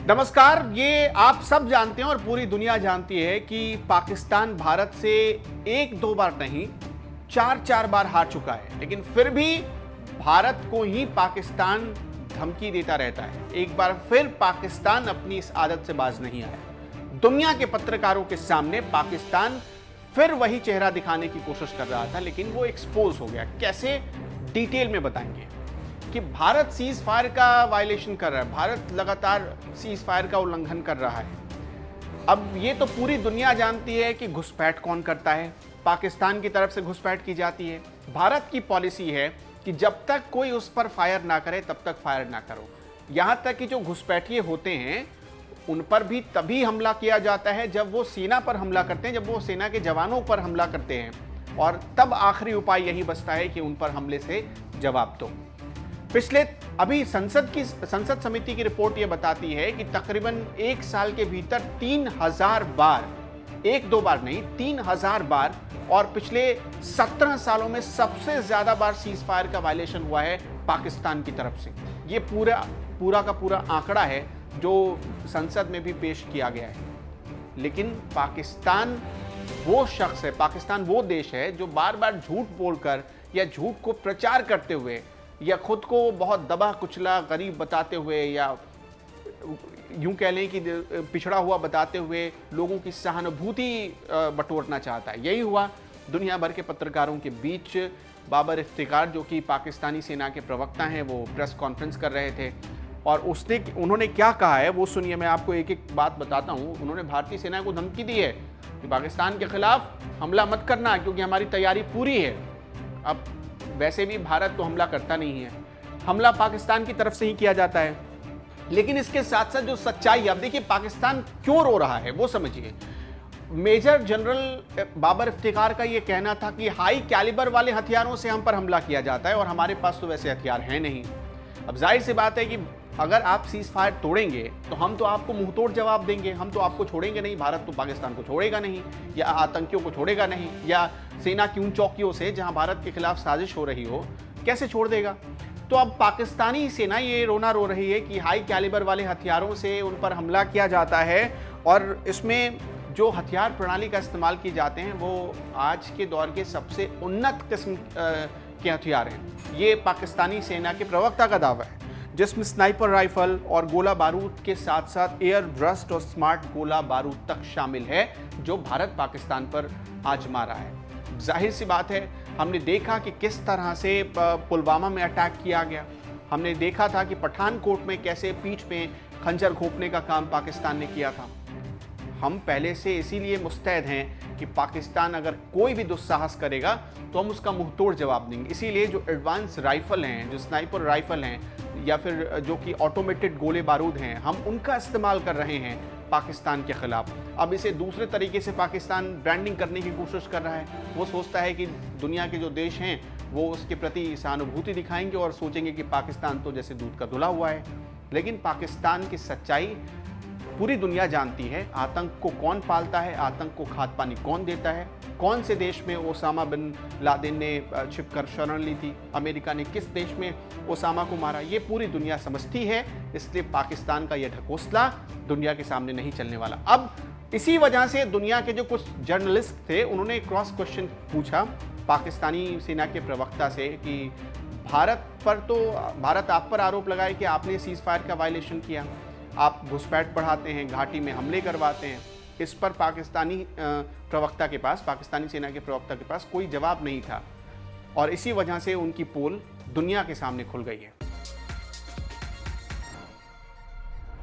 नमस्कार। ये आप सब जानते हैं और पूरी दुनिया जानती है कि पाकिस्तान भारत से एक दो बार नहीं, चार चार बार हार चुका है, लेकिन फिर भी भारत को ही पाकिस्तान धमकी देता रहता है। एक बार फिर पाकिस्तान अपनी इस आदत से बाज नहीं आया। दुनिया के पत्रकारों के सामने पाकिस्तान फिर वही चेहरा दिखाने की कोशिश कर रहा था, लेकिन वो एक्सपोज हो गया। कैसे, डिटेल में बताएंगे कि भारत सीज फायर का वायलेशन कर रहा है, भारत लगातार सीज फायर का उल्लंघन कर रहा है। अब ये तो पूरी दुनिया जानती है कि घुसपैठ कौन करता है। पाकिस्तान की तरफ से घुसपैठ की जाती है। भारत की पॉलिसी है कि जब तक कोई उस पर फायर ना करे तब तक फायर ना करो। यहाँ तक कि जो घुसपैठिए होते हैं उन पर भी तभी हमला किया जाता है जब वो सेना पर हमला करते हैं, जब वो सेना के जवानों पर हमला करते हैं, और तब आखिरी उपाय यही बचता है कि उन पर हमले से जवाब दो। अभी संसद समिति की रिपोर्ट यह बताती है कि तकरीबन एक साल के भीतर 3000 बार, एक दो बार नहीं 3000 बार, और पिछले 17 सालों में सबसे ज्यादा बार सीज फायर का वायलेशन हुआ है पाकिस्तान की तरफ से। ये पूरा का पूरा आंकड़ा है जो संसद में भी पेश किया गया है। लेकिन पाकिस्तान वो शख्स है, पाकिस्तान वो देश है जो बार बार झूठ बोलकर या झूठ को प्रचार करते हुए या खुद को बहुत दबा कुचला गरीब बताते हुए या यूं कह लें कि पिछड़ा हुआ बताते हुए लोगों की सहानुभूति बटोरना चाहता है। यही हुआ दुनिया भर के पत्रकारों के बीच। बाबर इफ्तिकार जो कि पाकिस्तानी सेना के प्रवक्ता हैं, वो प्रेस कॉन्फ्रेंस कर रहे थे और उन्होंने क्या कहा है वो सुनिए। मैं आपको एक एक बात बताता हूँ। उन्होंने भारतीय सेना को धमकी दी है कि पाकिस्तान के खिलाफ हमला मत करना क्योंकि हमारी तैयारी पूरी है। अब वैसे भी भारत तो हमला करता नहीं है, हमला पाकिस्तान की तरफ से ही किया जाता है। लेकिन इसके साथ साथ जो सच्चाई, अब देखिए पाकिस्तान क्यों रो रहा है वो समझिए। मेजर जनरल बाबर इफ्तिकार का ये कहना था कि हाई कैलिबर वाले हथियारों से हम पर हमला किया जाता है और हमारे पास तो वैसे हथियार हैं नहीं। अब जाहिर सी बात है कि अगर आप सीज फायर तोड़ेंगे तो हम तो आपको मुंहतोड़ जवाब देंगे, हम तो आपको छोड़ेंगे नहीं। भारत तो पाकिस्तान को छोड़ेगा नहीं, या आतंकियों को छोड़ेगा नहीं, या सेना की उन चौकियों से जहां भारत के खिलाफ साजिश हो रही हो कैसे छोड़ देगा। तो अब पाकिस्तानी सेना ये रोना रो रही है कि हाई कैलिबर वाले हथियारों से उन पर हमला किया जाता है और इसमें जो हथियार प्रणाली का इस्तेमाल किए जाते हैं वो आज के दौर के सबसे उन्नत किस्म के हथियार हैं। ये पाकिस्तानी सेना के प्रवक्ता का दावा है, जिसमें स्नाइपर राइफल और गोला बारूद के साथ साथ एयर ब्रस्ट और स्मार्ट गोला बारूद तक शामिल है, जो भारत पाकिस्तान पर आजमा रहा है। जाहिर सी बात है, हमने देखा कि किस तरह से पुलवामा में अटैक किया गया। हमने देखा था कि पठानकोट में कैसे पीठ में खंजर घोंपने का काम पाकिस्तान ने किया था। हम पहले से इसीलिए मुस्तैद हैं कि पाकिस्तान अगर कोई भी दुस्साहस करेगा तो हम उसका मुंहतोड़ जवाब देंगे। इसीलिए जो एडवांस राइफल हैं, जो स्नाइपर राइफल हैं, या फिर जो कि ऑटोमेटेड गोले बारूद हैं, हम उनका इस्तेमाल कर रहे हैं पाकिस्तान के खिलाफ। अब इसे दूसरे तरीके से पाकिस्तान ब्रांडिंग करने की कोशिश कर रहा है। वो सोचता है कि दुनिया के जो देश हैं वो उसके प्रति सहानुभूति दिखाएंगे और सोचेंगे कि पाकिस्तान तो जैसे दूध का धुला हुआ है। लेकिन पाकिस्तान की सच्चाई पूरी दुनिया जानती है। आतंक को कौन पालता है, आतंक को खाद पानी कौन देता है, कौन से देश में ओसामा बिन लादेन ने छिपकर शरण ली थी, अमेरिका ने किस देश में ओसामा को मारा, ये पूरी दुनिया समझती है। इसलिए पाकिस्तान का यह ढकोसला दुनिया के सामने नहीं चलने वाला। अब इसी वजह से दुनिया के जो कुछ जर्नलिस्ट थे उन्होंने क्रॉस क्वेश्चन पूछा पाकिस्तानी सेना के प्रवक्ता से कि भारत आप पर आरोप लगाए कि आपने सीज फायर का वायलेशन किया, आप घुसपैठ बढ़ाते हैं, घाटी में हमले करवाते हैं। इस पर पाकिस्तानी सेना के प्रवक्ता के पास कोई जवाब नहीं था और इसी वजह से उनकी पोल दुनिया के सामने खुल गई है।